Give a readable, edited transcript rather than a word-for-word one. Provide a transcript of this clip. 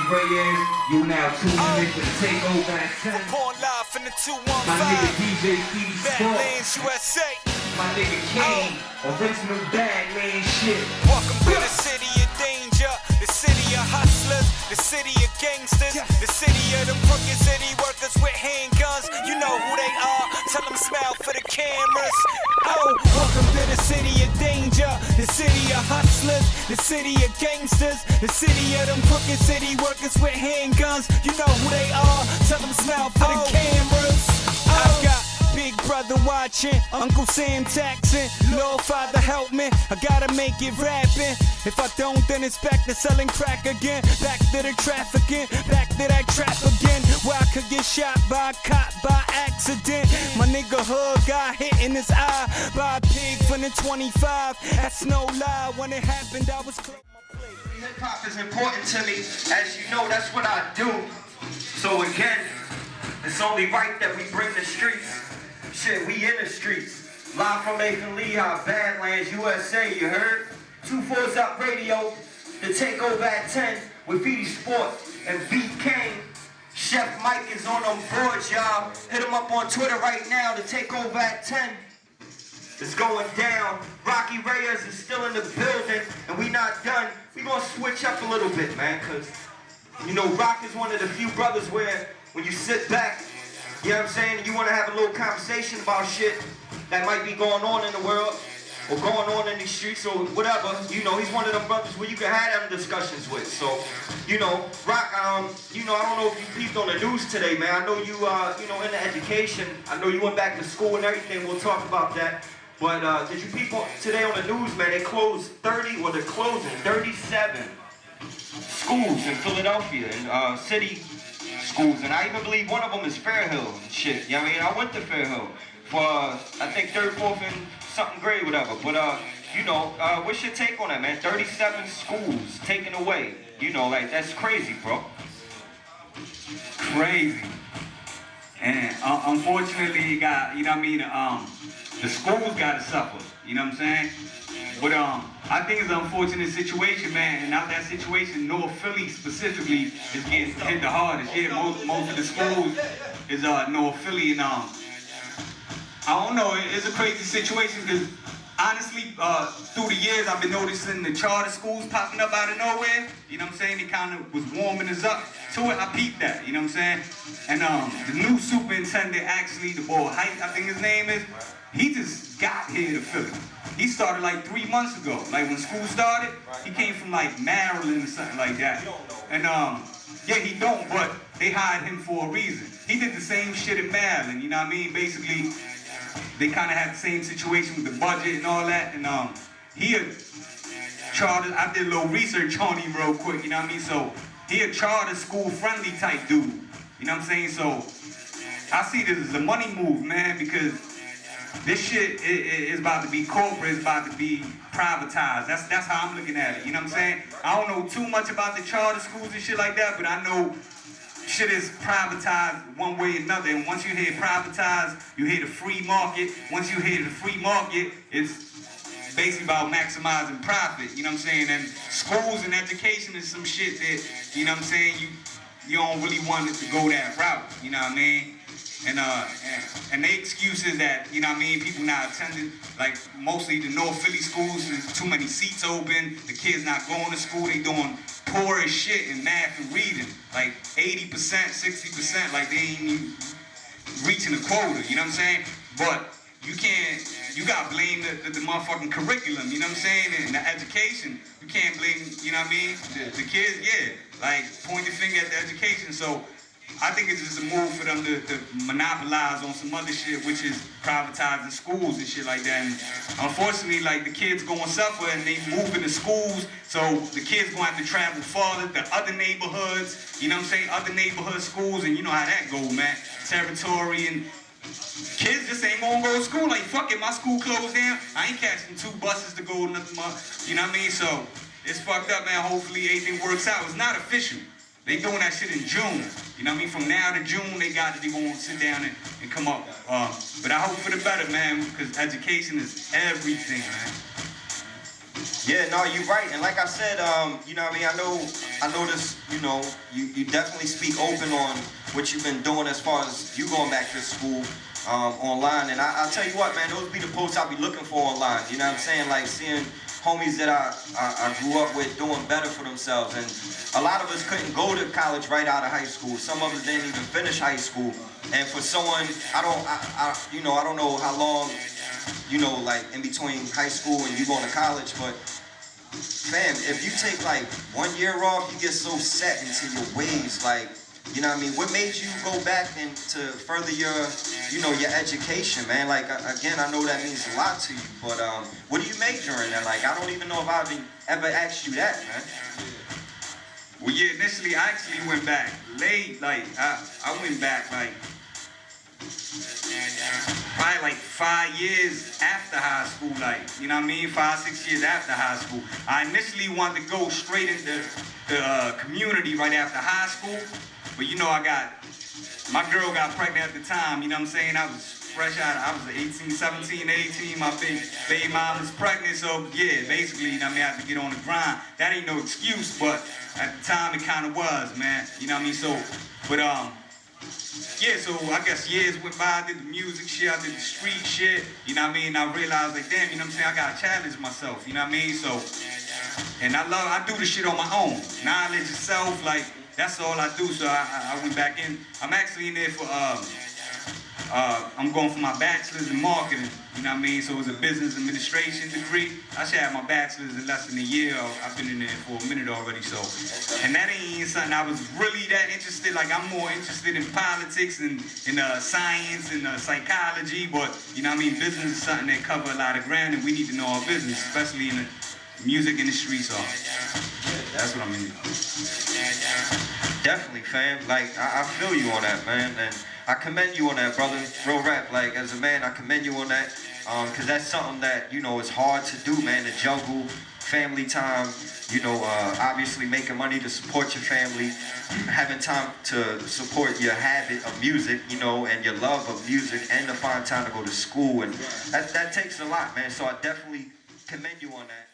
Rockie Reyes, you now tuning in for the takeover at 10. Live from the 215. My nigga DJ FIRIESPORT. Badlands, USA. My nigga B.KANE, original Badlands shit. Welcome to the city of danger, the city of hustlers, the city of gangsters, the city of them crooked city workers with handguns. You know who they are, tell them smile for the cameras. Oh, welcome to the city of danger, the city of hustlers, the city of gangsters, the city of them crooked city workers with handguns. You know who they are, tell them smile for the cameras. I've got Big Brother watching, Uncle Sam taxing, Lord Father help me, I gotta make it rapping. If I don't, then it's back to selling crack again, back to the trafficking, back to that trap again, where I could get shot by a cop by accident. My nigga Hood got hit in his eye by a pig from the 25. That's no lie, when it happened I was close. Hip hop is important to me, as you know, that's what I do. So again, it's only right that we bring the streets. Shit, we in the streets. Live from Nathan Lehigh, Badlands, USA, you heard? 2-4's Up Radio, the takeover at 10 with FIRIESPORT and B.KANE. Chef Mike is on board, y'all. Hit him up on Twitter right now, the takeover at 10. It's going down. Rockie Reyes is still in the building, and we not done. We gonna switch up a little bit, man, cause you know Rock is one of the few brothers where when you sit back, you know what I'm saying, and you wanna have a little conversation about shit that might be going on in the world or going on in the streets or whatever, you know, he's one of them brothers where you can have them discussions with. So, you know, Rock, you know, I don't know if you peeped on the news today, man. I know you, you know, in the education. I know you went back to school and everything. We'll talk about that. But did you peep today on the news, man? They closed 30, or they're closing 37 schools in Philadelphia, and city schools, and I even believe one of them is Fairhill and shit. You know what I mean? I went to Fairhill for, I think 3rd, 4th, and something grade, whatever. But, you know, what's your take on that, man? 37 schools taken away. You know, like, that's crazy, bro. Crazy. And unfortunately, you got, you know what I mean, the schools gotta suffer, you know what I'm saying? But I think it's an unfortunate situation, man, and out that situation, North Philly specifically is getting hit the hardest. Yeah, most of the schools is North Philly, and I don't know, it's a crazy situation because honestly, through the years, I've been noticing the charter schools popping up out of nowhere. You know what I'm saying? It kind of was warming us up to it. I peeped that, you know what I'm saying? And the new superintendent, actually, the boy Height, I think his name is, he just got here to Philly. He started like 3 months ago. Like when school started, he came from like Maryland or something like that. And yeah, he don't, but they hired him for a reason. He did the same shit in Maryland, you know what I mean? Basically, they kind of had the same situation with the budget and all that. And he a charter, I did a little research on him real quick, you know what I mean? So he a charter school friendly type dude, you know what I'm saying? So I see this as a money move, man, because this shit is about to be corporate, it's about to be privatized. That's how I'm looking at it, you know what I'm saying? I don't know too much about the charter schools and shit like that, but I know shit is privatized one way or another. And once you hear privatized, you hear the free market. Once you hear the free market, it's basically about maximizing profit, you know what I'm saying? And schools and education is some shit that, you know what I'm saying, you don't really want it to go that route, you know what I mean? And the excuse is that, you know what I mean, people not attending, like mostly the North Philly schools, there's too many seats open, the kids not going to school, they doing poor as shit in math and reading, like 80%, 60%, like they ain't even reaching the quota, you know what I'm saying? But you gotta blame the motherfucking curriculum, you know what I'm saying? And the education, you can't blame, you know what I mean? The kids, yeah, like point your finger at the education. So I think it's just a move for them to monopolize on some other shit, which is privatizing schools and shit like that. And unfortunately, like, the kids gonna suffer and they move into schools, so the kids gonna have to travel farther to other neighborhoods, you know what I'm saying, other neighborhood schools, and you know how that go, man. Territory, and kids just ain't gonna go to school. Like, fuck it, my school closed down, I ain't catching 2 buses to go nothing more, you know what I mean? So, it's fucked up, man. Hopefully everything works out. It's not official. They doing that shit in June. You know what I mean? From now to June, they won't sit down and come up. But I hope for the better, man, because education is everything, man. Yeah, no, you're right. And like I said, you know what I mean, I know this, you know, you definitely speak open on what you've been doing as far as you going back to school online. And I'll tell you what, man, those be the posts I'll be looking for online. You know what I'm saying? Like seeing homies that I grew up with doing better for themselves. And a lot of us couldn't go to college right out of high school. Some of us didn't even finish high school. And for someone, I don't know how long, you know, like in between high school and you going to college, but fam, if you take like 1 year off, you get so set into your ways, like, you know what I mean? What made you go back and to further your, you know, your education, man? Like, again, I know that means a lot to you, but what do you major in? Like, I don't even know if I've ever asked you that, man. Well, yeah, initially I actually went back late, like, I went back like, probably like 5 years after high school, like, you know what I mean? 5, 6 years after high school. I initially wanted to go straight into the community right after high school, but you know, my girl got pregnant at the time, you know what I'm saying? I was fresh out, I was 18, 17, 18, my baby mom was pregnant, so yeah, basically, you know what I mean, I had to get on the grind. That ain't no excuse, but at the time it kind of was, man, you know what I mean? So, but yeah, so I guess years went by, I did the music shit, I did the street shit, you know what I mean? I realized, like, damn, you know what I'm saying? I gotta challenge myself, you know what I mean? So, and I do the shit on my own. Knowledge itself, like, that's all I do, so I went back in. I'm actually in there for, I'm going for my bachelor's in marketing, you know what I mean? So it's a business administration degree. I should have my bachelor's in less than a year. I've been in there for a minute already, so. And that ain't something I was really that interested, like I'm more interested in politics and in science and psychology, but you know what I mean? Business is something that covers a lot of ground and we need to know our business, especially in the music industry, so that's what I'm in. Definitely, fam. Like, I feel you on that, man. And I commend you on that, brother. Real rap. Like, as a man, I commend you on that. Because that's something that, you know, is hard to do, man, to juggle family time, you know, obviously making money to support your family, having time to support your habit of music, you know, and your love of music, and to find time to go to school. And that takes a lot, man. So I definitely commend you on that.